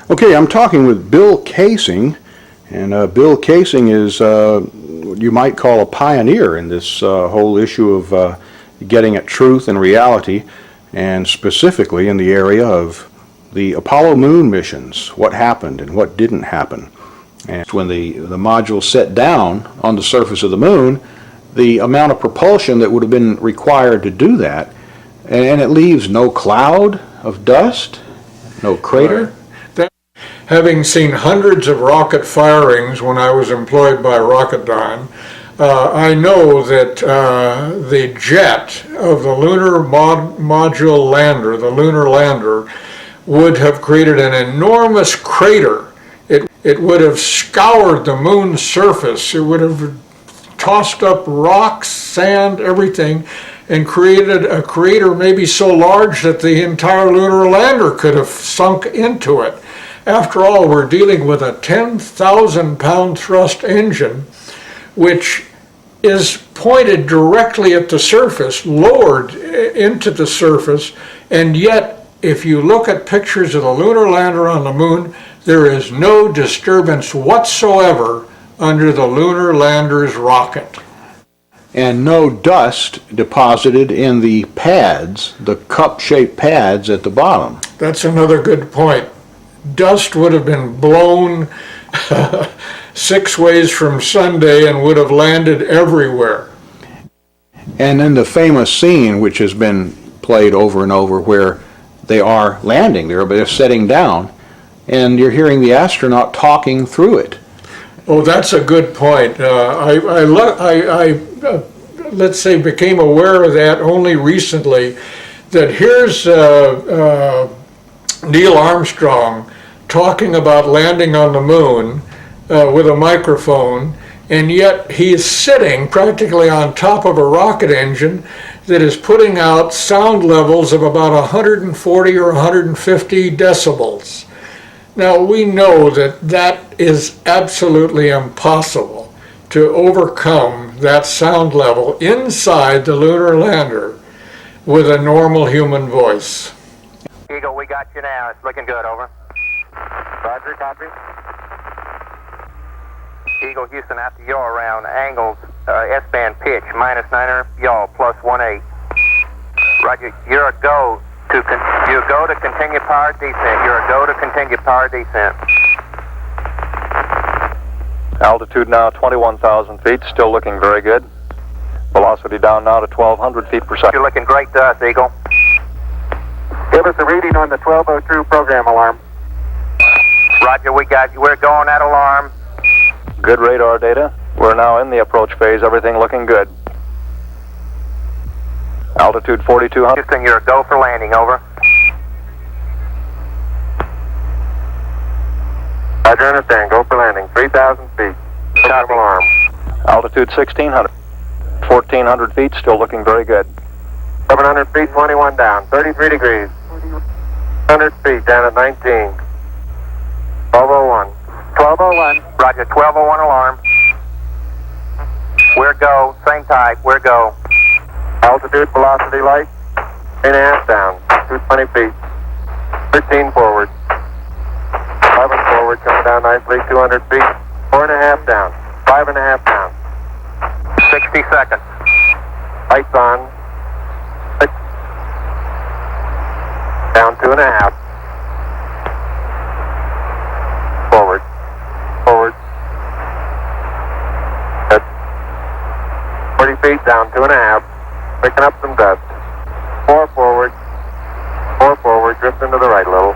Okay, I'm talking with Bill Kaysing, and Bill Kaysing is what you might call a pioneer in this whole issue of getting at truth and reality, and specifically in the area of the Apollo moon missions, what happened and what didn't happen. And when the module set down on the surface of the moon, the amount of propulsion that would have been required to do that, and it leaves no cloud of dust, no crater. Right. Having seen hundreds of rocket firings when I was employed by Rocketdyne, I know that the jet of the lunar module lander, the lunar lander, would have created an enormous crater. It would have scoured the moon's surface. It would have tossed up rocks, sand, everything, and created a crater maybe so large that the entire lunar lander could have sunk into it. After all, we're dealing with a 10,000-pound thrust engine, which is pointed directly at the surface, lowered into the surface, and yet, if you look at pictures of the lunar lander on the moon, there is no disturbance whatsoever under the lunar lander's rocket. And no dust deposited in the pads, the cup-shaped pads at the bottom. That's another good point. Dust would have been blown 6 ways from Sunday and would have landed everywhere. And then the famous scene, which has been played over and over, where they are landing there, but they're setting down, and you're hearing the astronaut talking through it. Oh, that's a good point. Let's say, became aware of that only recently, that here's Neil Armstrong talking about landing on the moon with a microphone, and yet he is sitting practically on top of a rocket engine that is putting out sound levels of about 140 or 150 decibels. Now, we know that that is absolutely impossible to overcome that sound level inside the lunar lander with a normal human voice. Eagle, we got you now. It's looking good, over. Roger, copy. Eagle, Houston, after yaw around angles, S-band pitch, -9er, yaw, +18. Roger, you're a go to continue power descent. You're a go to continue power descent. Altitude now 21,000 feet, still looking very good. Velocity down now to 1,200 feet per second. You're looking great to us, Eagle. Give us a reading on the 1202 program alarm. Roger, we got you. We're going at alarm. Good radar data. We're now in the approach phase, everything looking good. Altitude 4,200. Houston, you're a go for landing, over. Roger, understand. Go for landing. 3,000 feet. Copy. Alarm. Altitude 1,600. 1,400 feet, still looking very good. 700 feet, 21 down. 33 degrees. 100 feet down at 19. 1201. 1201. Roger, 1201 alarm. We're go. Same type. We're go. Altitude, velocity light. 8.5 down. 220 feet. 13 forward. 11 forward, coming down nicely. 200 feet. 4.5 down. 5.5 down. 60 seconds. Lights on. Down 2.5. Forward. Forward. Good. 40 feet down 2.5. Picking up some dust. 4 forward. 4 forward. Drifting to the right a little.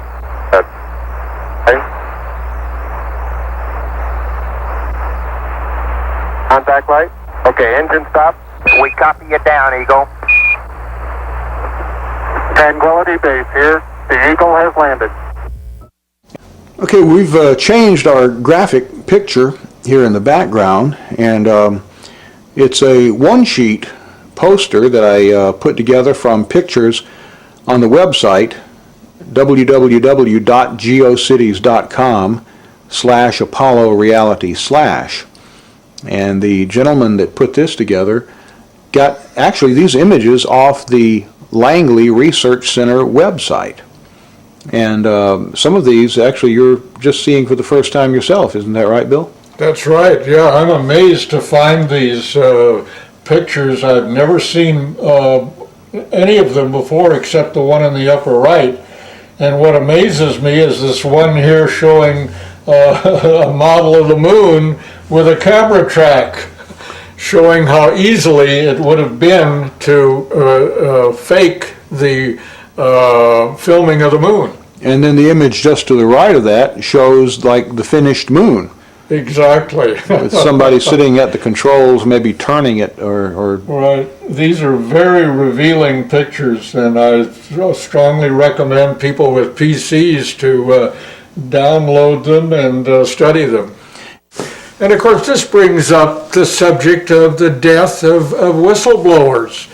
Good. Okay. Contact light. Okay, engine stop. We copy you down, Eagle. Tranquility Base here. The Eagle has landed. Okay, we've changed our graphic picture here in the background, and it's a one-sheet poster that I put together from pictures on the website www.geocities.com/Apollo Reality/. And the gentleman that put this together got actually these images off the Langley Research Center website. And some of these, actually, you're just seeing for the first time yourself. Isn't that right, Bill? That's right, yeah, I'm amazed to find these pictures. I've never seen any of them before except the one in the upper right. And what amazes me is this one here showing a model of the moon with a camera track, showing how easily it would have been to fake the filming of the moon. And then the image just to the right of that shows like the finished moon, Exactly. with somebody sitting at the controls, maybe turning it or Right. These are very revealing pictures, and I strongly recommend people with PCs to download them and study them. And of course, this brings up the subject of the death of whistleblowers.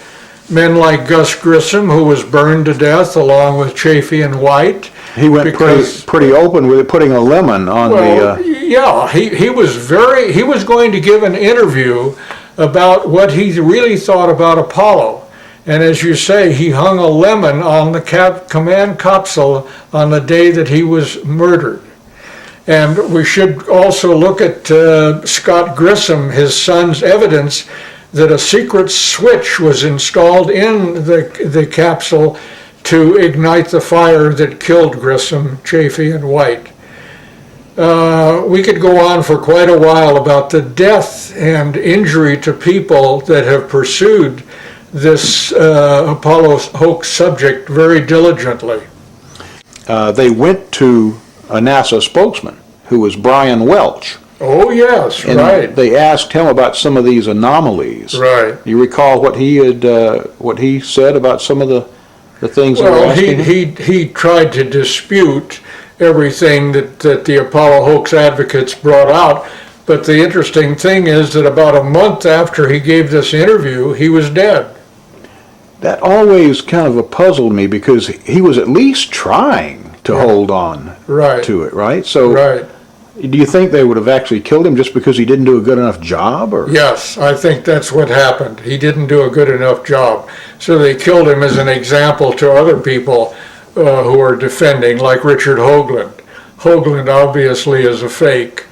Men like Gus Grissom, who was burned to death along with Chafee and White. he went Because- pretty open with it, putting a lemon on Well, the. yeah, he was going to give an interview about what he really thought about Apollo. And as you say, he hung a lemon on the command capsule on the day that he was murdered. And we should also look at Scott Grissom, his son's evidence that a secret switch was installed in the capsule to ignite the fire that killed Grissom, Chafee, and White. We could go on for quite a while about the death and injury to people that have pursued this Apollo hoax subject very diligently. They went to a NASA spokesman who was Brian Welch. Oh, yes, And right, they asked him about some of these anomalies. right. You recall what he said about some of the things they were Well, asking him? he tried to dispute everything that the Apollo hoax advocates brought out, but the interesting thing is that about a month after he gave this interview, he was dead. That always kind of puzzled me because he was at least trying to hold on Right, to it, right? So right. do you think they would have actually killed him just because he didn't do a good enough job? Or Yes, I think that's what happened. He didn't do a good enough job. So they killed him as an example to other people who are defending, like Richard Hoagland. Hoagland obviously is a fake,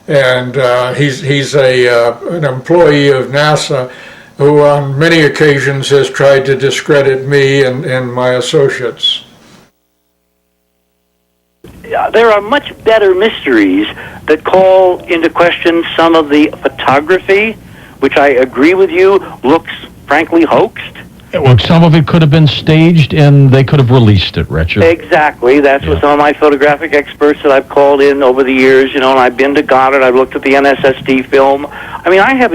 and he's an employee of NASA who on many occasions has tried to discredit me and my associates. There are much better mysteries that call into question some of the photography, which I agree with you looks frankly hoaxed. Well, some of it could have been staged and they could have released it, Richard. Exactly. That's what some of my photographic experts that I've called in over the years, and I've been to Goddard, I've looked at the NSSD film. I mean, I have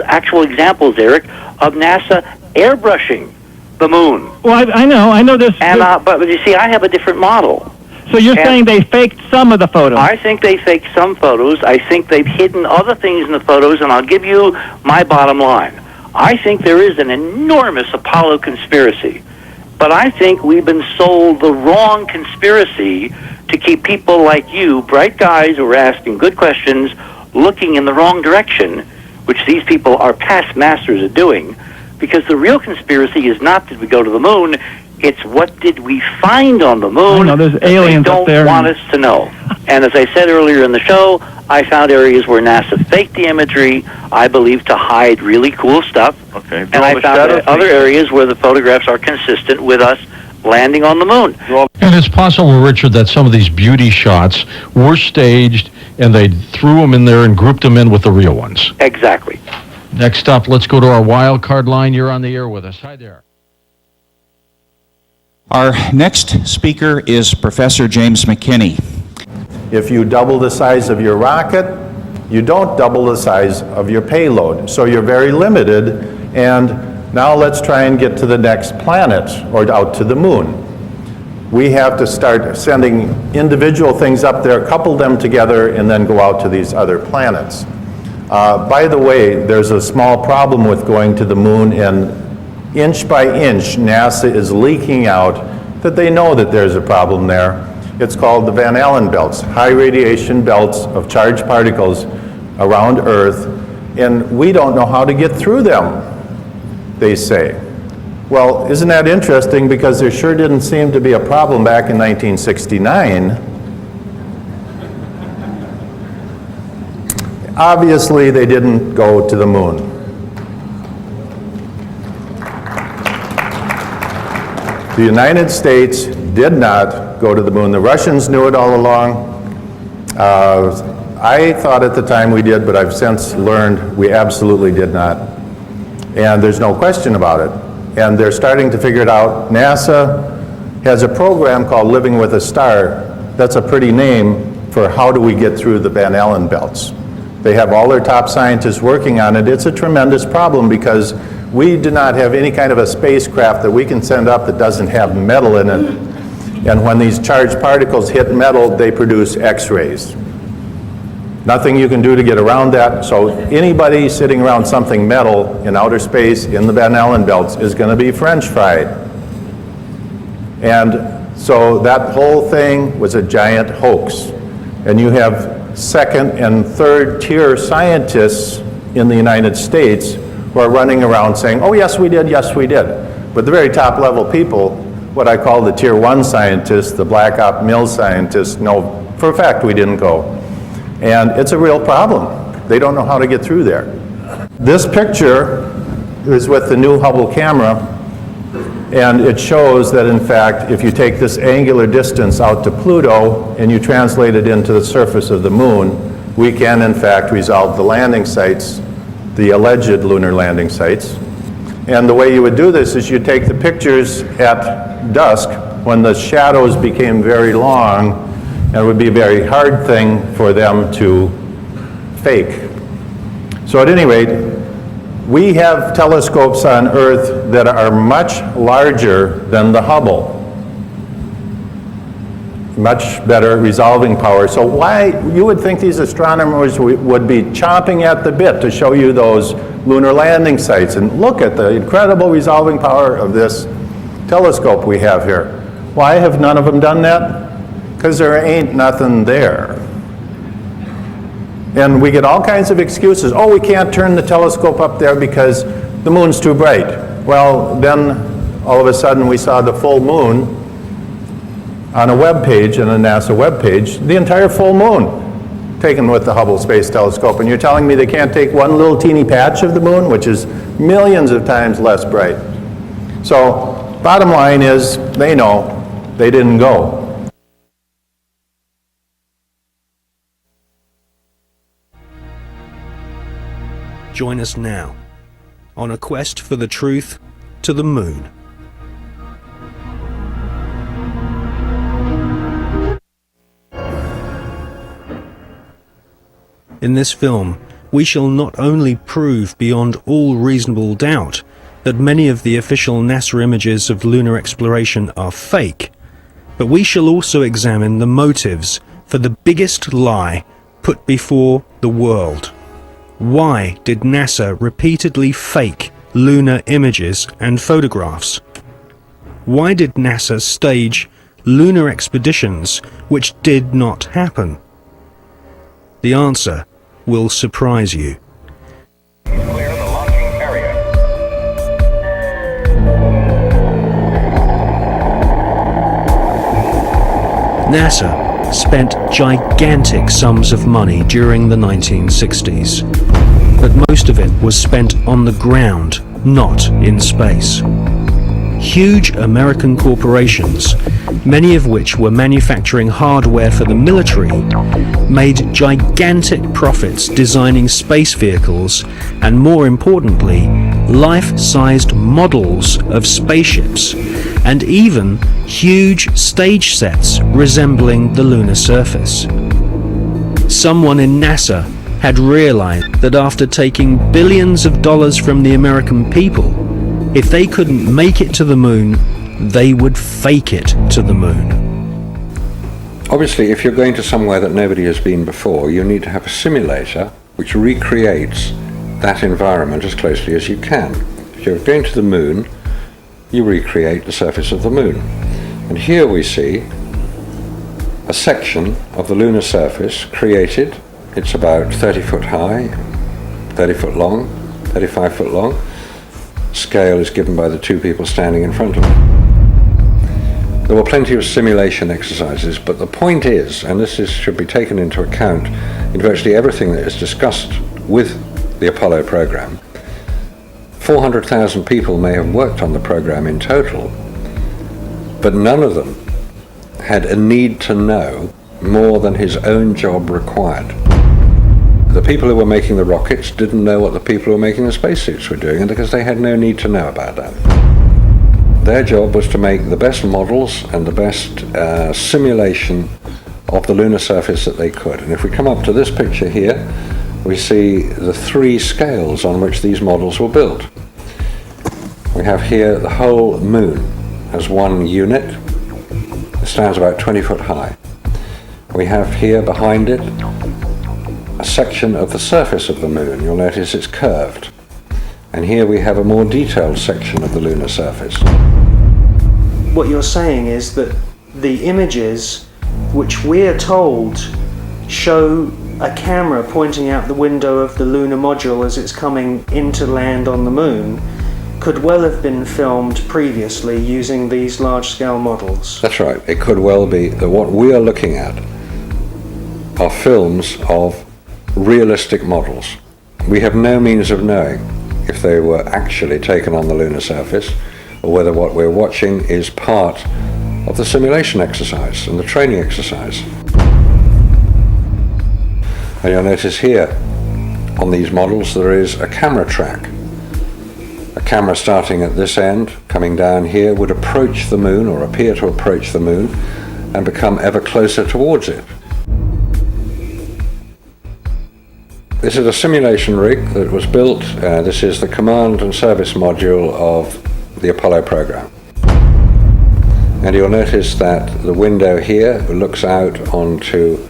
actual examples, Eric, of NASA airbrushing the moon. Well, I know this. And but you see, I have a different model. So you're saying they faked some of the photos? I think they faked some photos. I think they've hidden other things in the photos, and I'll give you my bottom line. I think there is an enormous Apollo conspiracy, but I think we've been sold the wrong conspiracy to keep people like you, bright guys who are asking good questions, looking in the wrong direction, which these people are past masters at doing, because the real conspiracy is not did we go to the moon, it's what did we find on the moon. I know, there's that aliens they up there. don't want us to know. And as I said earlier in the show, I found areas where NASA faked the imagery, I believe, to hide really cool stuff. Okay. And I found other areas where the photographs are consistent with us landing on the moon. And it's possible, Richard, that some of these beauty shots were staged and they threw them in there and grouped them in with the real ones. Exactly. Next up, let's go to our wild card line. You're on the air with us. Hi there. Our next speaker is Professor James McKinney. If you double the size of your rocket, you don't double the size of your payload. So you're very limited, and now let's try and get to the next planet or out to the moon. We have to start sending individual things up there, couple them together, and then go out to these other planets. By the way, there's a small problem with going to the moon, and inch by inch, NASA is leaking out that they know that there's a problem there. It's called the Van Allen belts, high radiation belts of charged particles around Earth, and we don't know how to get through them, they say. Well, isn't that interesting, because there sure didn't seem to be a problem back in 1969. Obviously, they didn't go to the moon. The United States did not go to the moon. The Russians knew it all along. I thought at the time we did, but I've since learned we absolutely did not. And there's no question about it. And they're starting to figure it out. NASA has a program called Living with a Star. That's a pretty name for how do we get through the Van Allen belts. They have all their top scientists working on it. It's a tremendous problem because we do not have any kind of a spacecraft that we can send up that doesn't have metal in it. And when these charged particles hit metal, they produce X-rays. Nothing you can do to get around that. So anybody sitting around something metal in outer space in the Van Allen belts is going to be French fried. And so that whole thing was a giant hoax. And you have second and third tier scientists in the United States who are running around saying, oh yes we did, yes we did. But the very top level people, what I call the tier one scientists, the Black Op Mill scientists, know for a fact we didn't go. And it's a real problem. They don't know how to get through there. This picture is with the new Hubble camera, and it shows that in fact if you take this angular distance out to Pluto and you translate it into the surface of the moon, we can in fact resolve the landing sites, the alleged lunar landing sites. And the way you would do this is you take the pictures at dusk when the shadows became very long, and it would be a very hard thing for them to fake. So at any rate, we have telescopes on Earth that are much larger than the Hubble. Much better resolving power. So why, you would think these astronomers would be chomping at the bit to show you those lunar landing sites. And look at the incredible resolving power of this telescope we have here. Why have none of them done that? Because there ain't nothing there. And we get all kinds of excuses. Oh, we can't turn the telescope up there because the moon's too bright. Well, then all of a sudden we saw the full moon on a web page, on a NASA web page, the entire full moon taken with the Hubble Space Telescope. And you're telling me they can't take one little teeny patch of the moon, which is millions of times less bright. So bottom line is, they know they didn't go. Join us now on a quest for the truth to the moon. In this film, we shall not only prove beyond all reasonable doubt that many of the official NASA images of lunar exploration are fake, but we shall also examine the motives for the biggest lie put before the world. Why did NASA repeatedly fake lunar images and photographs? Why did NASA stage lunar expeditions which did not happen? The answer will surprise you. Clear the launching area. NASA spent gigantic sums of money during the 1960s, but most of it was spent on the ground, not in space. Huge American corporations, many of which were manufacturing hardware for the military, made gigantic profits designing space vehicles and, more importantly, life-sized models of spaceships, and even huge stage sets resembling the lunar surface. Someone in NASA had realized that after taking billions of dollars from the American people, if they couldn't make it to the moon, they would fake it to the moon. Obviously, if you're going to somewhere that nobody has been before, you need to have a simulator which recreates that environment as closely as you can. If you're going to the moon, you recreate the surface of the moon. And here we see a section of the lunar surface created. It's about 30 foot high, 30 foot long, 35 foot long. scale is given by the two people standing in front of it. There were plenty of simulation exercises, but the point is, and should be taken into account in virtually everything that is discussed with the Apollo program, 400,000 people may have worked on the program in total, but none of them had a need to know more than his own job required. The people who were making the rockets didn't know what the people who were making the spacesuits were doing, because they had no need to know about that. Their job was to make the best models and the best simulation of the lunar surface that they could. And if we come up to this picture here, we see the three scales on which these models were built. We have here the whole moon as one unit. It stands about 20 foot high. We have here behind it a section of the surface of the moon. You'll notice it's curved. And here we have a more detailed section of the lunar surface. What you're saying is that the images which we're told show a camera pointing out the window of the lunar module as it's coming into land on the moon could well have been filmed previously using these large-scale models. That's right. It could well be that what we are looking at are films of realistic models. We have no means of knowing if they were actually taken on the lunar surface, or whether what we're watching is part of the simulation exercise and the training exercise. And you'll notice here on these models there is a camera track. A camera starting at this end, coming down here, would approach the moon, or appear to approach the moon, and become ever closer towards it. This is a simulation rig that was built. This is the command and service module of the Apollo program. And you'll notice that the window here looks out onto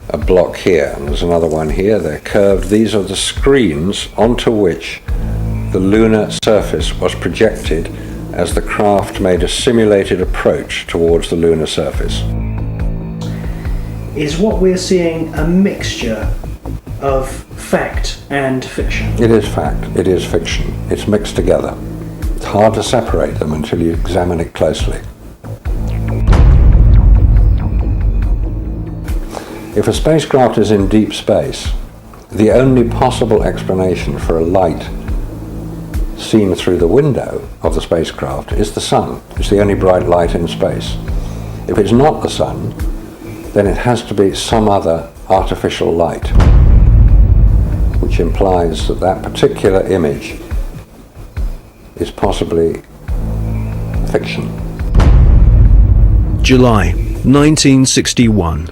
a block here. And there's another one here. They're curved. These are the screens onto which the lunar surface was projected as the craft made a simulated approach towards the lunar surface. Is what we're seeing a mixture of fact and fiction? It is fact, it is fiction. It's mixed together. It's hard to separate them until you examine it closely. If a spacecraft is in deep space, the only possible explanation for a light seen through the window of the spacecraft is the sun. It's the only bright light in space. If it's not the sun, then it has to be some other artificial light, which implies that that particular image is possibly fiction. July 1961.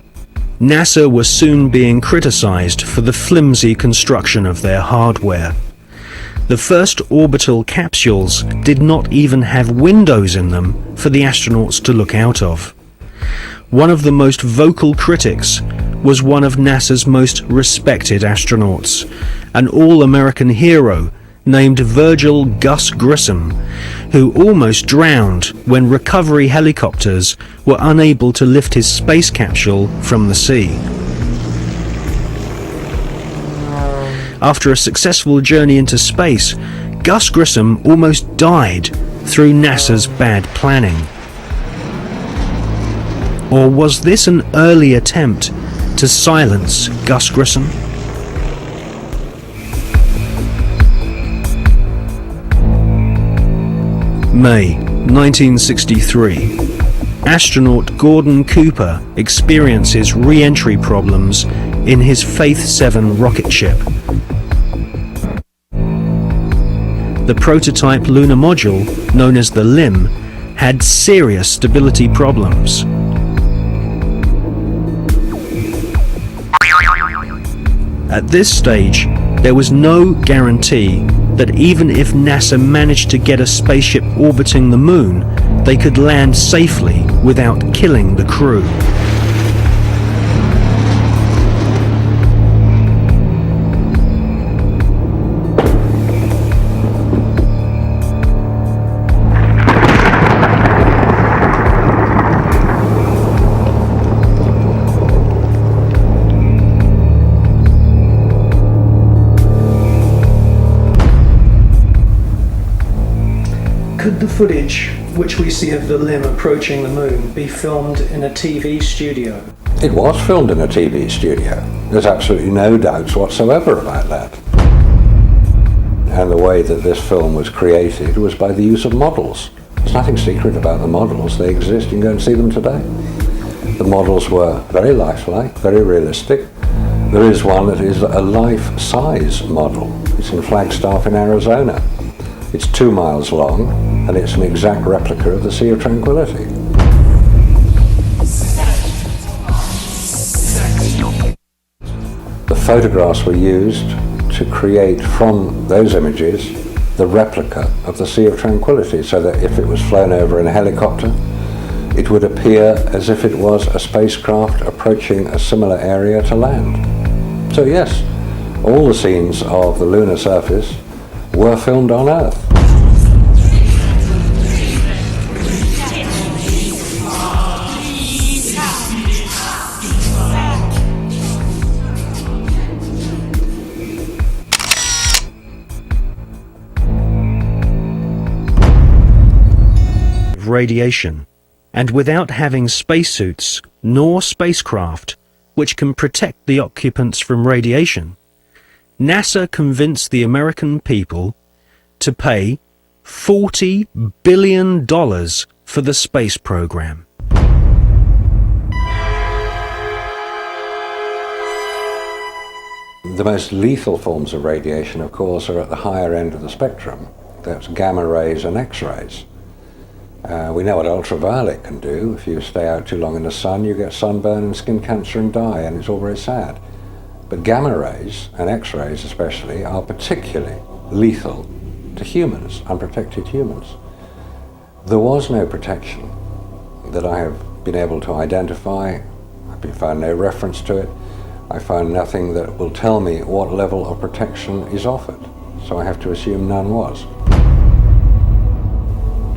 NASA was soon being criticized for the flimsy construction of their hardware. The first orbital capsules did not even have windows in them for the astronauts to look out of. One of the most vocal critics was one of NASA's most respected astronauts, an all-American hero named Virgil Gus Grissom, who almost drowned when recovery helicopters were unable to lift his space capsule from the sea. After a successful journey into space, Gus Grissom almost died through NASA's bad planning. Or was this an early attempt to silence Gus Grissom? May 1963. Astronaut Gordon Cooper experiences re-entry problems in his Faith 7 rocket ship. The prototype lunar module, known as the LIM, had serious stability problems. At this stage, there was no guarantee that even if NASA managed to get a spaceship orbiting the moon, they could land safely without killing the crew. Could the footage which we see of the limb approaching the moon be filmed in a TV studio? It was filmed in a TV studio. There's absolutely no doubts whatsoever about that. And the way that this film was created was by the use of models. There's nothing secret about the models. They exist. You can go and see them today. The models were very lifelike, very realistic. There is one that is a life-size model. It's in Flagstaff in Arizona. It's 2 miles long, and it's an exact replica of the Sea of Tranquility. The photographs were used to create from those images the replica of the Sea of Tranquility, so that if it was flown over in a helicopter, it would appear as if it was a spacecraft approaching a similar area to land. So yes, all the scenes of the lunar surface were filmed on Earth. Radiation, and without having spacesuits nor spacecraft which can protect the occupants from radiation, NASA convinced the American people to pay $40 billion for the space program. The most lethal forms of radiation, of course, are at the higher end of the spectrum. That's gamma rays and X-rays. We know what ultraviolet can do. If you stay out too long in the sun, you get sunburn and skin cancer and die, and it's all very sad. But gamma rays, and X-rays especially, are particularly lethal to humans, unprotected humans. There was no protection that I have been able to identify. I've found no reference to it. I found nothing that will tell me what level of protection is offered, so I have to assume none was.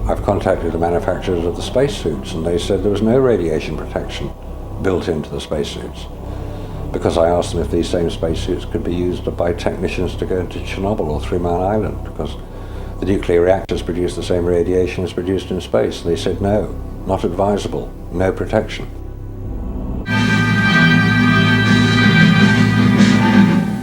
I've contacted the manufacturers of the spacesuits, and they said there was no radiation protection built into the spacesuits, because I asked them if these same spacesuits could be used by technicians to go to Chernobyl or 3 Mile Island, because the nuclear reactors produce the same radiation as produced in space. They said no, not advisable, no protection.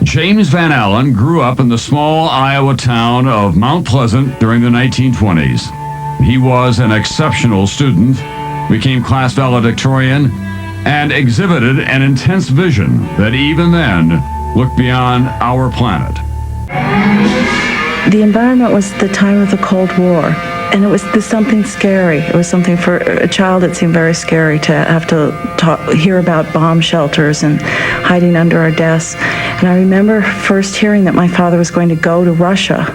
James Van Allen grew up in the small Iowa town of Mount Pleasant during the 1920s. He was an exceptional student, became class valedictorian, and exhibited an intense vision that even then looked beyond our planet. The environment was the time of the Cold War, and it was something scary. It was something for a child, it seemed very scary to have to hear about bomb shelters and hiding under our desks. And I remember first hearing that my father was going to go to Russia,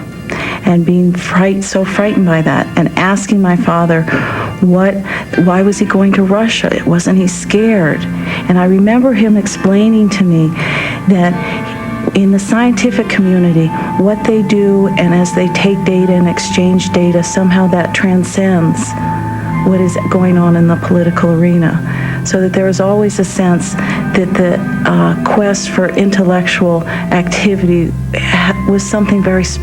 and being so frightened by that, and asking my father, why was he going to Russia? Wasn't he scared? And I remember him explaining to me that in the scientific community, what they do, and as they take data and exchange data, somehow that transcends what is going on in the political arena. So that there is always a sense that the quest for intellectual activity was something very special.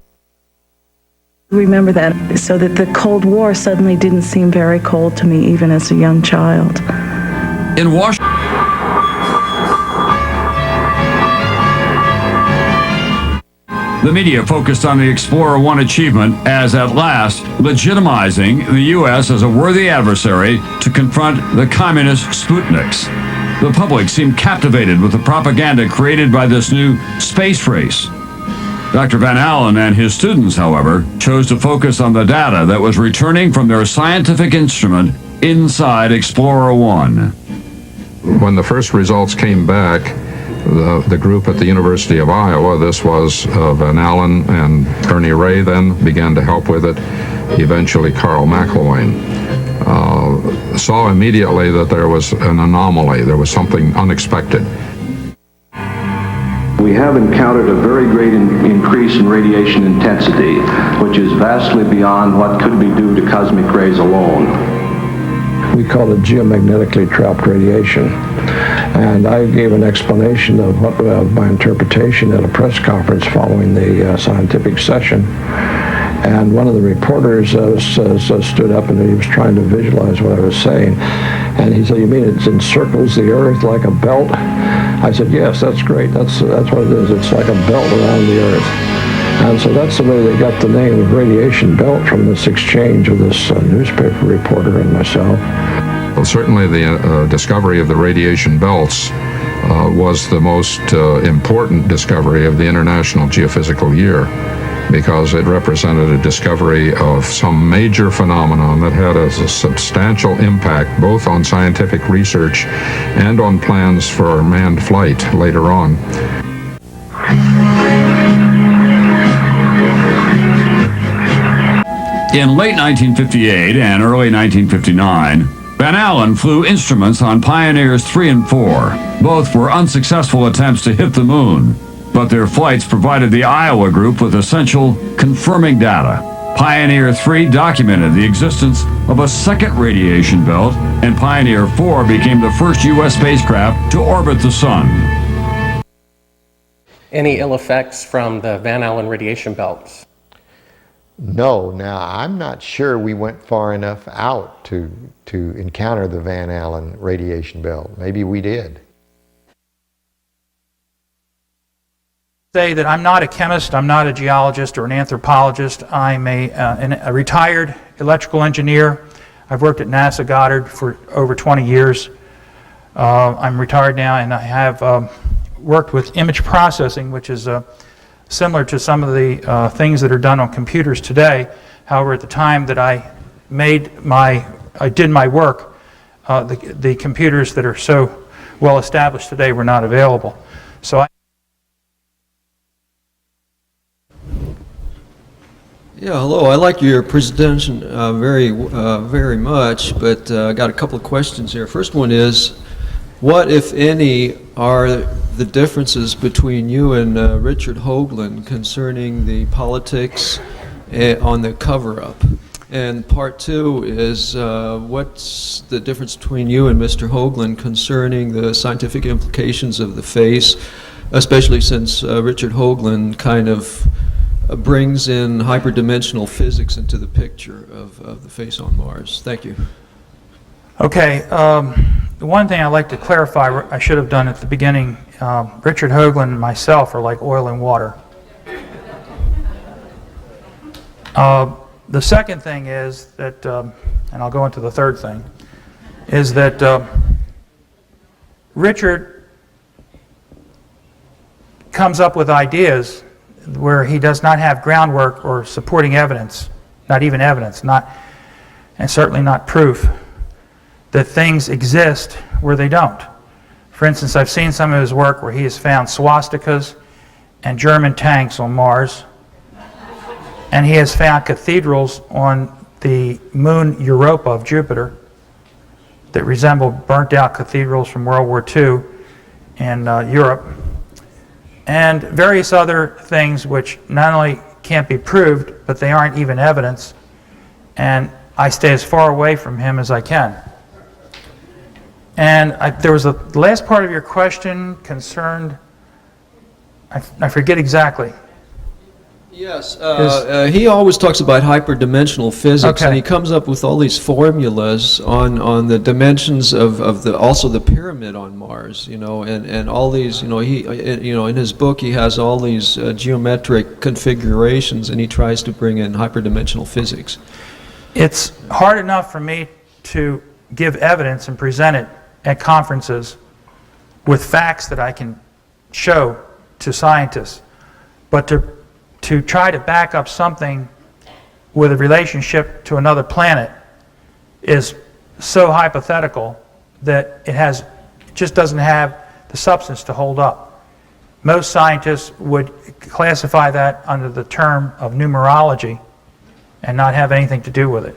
Remember that, so that the Cold War suddenly didn't seem very cold to me, even as a young child. In Washington, the media focused on the Explorer 1 achievement as at last legitimizing the U.S. as a worthy adversary to confront the communist Sputniks. The public seemed captivated with the propaganda created by this new space race. Dr. Van Allen and his students, however, chose to focus on the data that was returning from their scientific instrument inside Explorer 1. When the first results came back, the group at the University of Iowa, this was Van Allen and Ernie Ray, then began to help with it, eventually Carl McElwain, saw immediately that there was an anomaly, there was something unexpected. We have encountered a very great increase in radiation intensity, which is vastly beyond what could be due to cosmic rays alone. We call it geomagnetically trapped radiation. And I gave an explanation of my interpretation at a press conference following the scientific session. And one of the reporters stood up and he was trying to visualize what I was saying. And he said, "You mean it encircles the Earth like a belt?" I said, "Yes, that's great. That's what it is. It's like a belt around the Earth." And so that's the way they got the name of radiation belt, from this exchange with this newspaper reporter and myself. Well, certainly the discovery of the radiation belts was the most important discovery of the International Geophysical Year, because it represented a discovery of some major phenomenon that had a substantial impact both on scientific research and on plans for manned flight later on. In late 1958 and early 1959, Van Allen flew instruments on Pioneers 3 and 4. Both were unsuccessful attempts to hit the moon, but their flights provided the Iowa group with essential confirming data. Pioneer 3 documented the existence of a second radiation belt, and Pioneer 4 became the first U.S. spacecraft to orbit the sun. Any ill effects from the Van Allen radiation belts? No. Now, I'm not sure we went far enough out to encounter the Van Allen radiation belt. Maybe we did. Say that I'm not a chemist, I'm not a geologist or an anthropologist. I'm a retired electrical engineer. I've worked at NASA Goddard for over 20 years. I'm retired now, and I have worked with image processing, which is similar to some of the things that are done on computers today. However, at the time that I did my work, the computers that are so well established today were not available. So Yeah, hello. I like your presentation very much, but I got a couple of questions here. First one is, what, if any, are the differences between you and Richard Hoagland concerning the politics on the cover-up? And part two is, what's the difference between you and Mr. Hoagland concerning the scientific implications of the face, especially since Richard Hoagland kind of brings in hyperdimensional physics into the picture of the face on Mars? Thank you. Okay, the one thing I'd like to clarify, I should have done at the beginning, Richard Hoagland and myself are like oil and water. The second thing is that, and I'll go into the third thing, is that Richard comes up with ideas where he does not have groundwork or supporting evidence, not even evidence, and certainly not proof that things exist where they don't. For instance, I've seen some of his work where he has found swastikas and German tanks on Mars, and he has found cathedrals on the moon Europa of Jupiter that resemble burnt-out cathedrals from World War II in Europe, and various other things which not only can't be proved, but they aren't even evidence, and I stay as far away from him as I can. And there was the last part of your question concerned, I forget exactly. Yes, he always talks about hyperdimensional physics, Okay. and he comes up with all these formulas on the dimensions of also the pyramid on Mars, and all these, in his book he has all these geometric configurations, and he tries to bring in hyperdimensional physics. It's hard enough for me to give evidence and present it at conferences with facts that I can show to scientists, but to try to back up something with a relationship to another planet is so hypothetical that it just doesn't have the substance to hold up. Most scientists would classify that under the term of numerology and not have anything to do with it.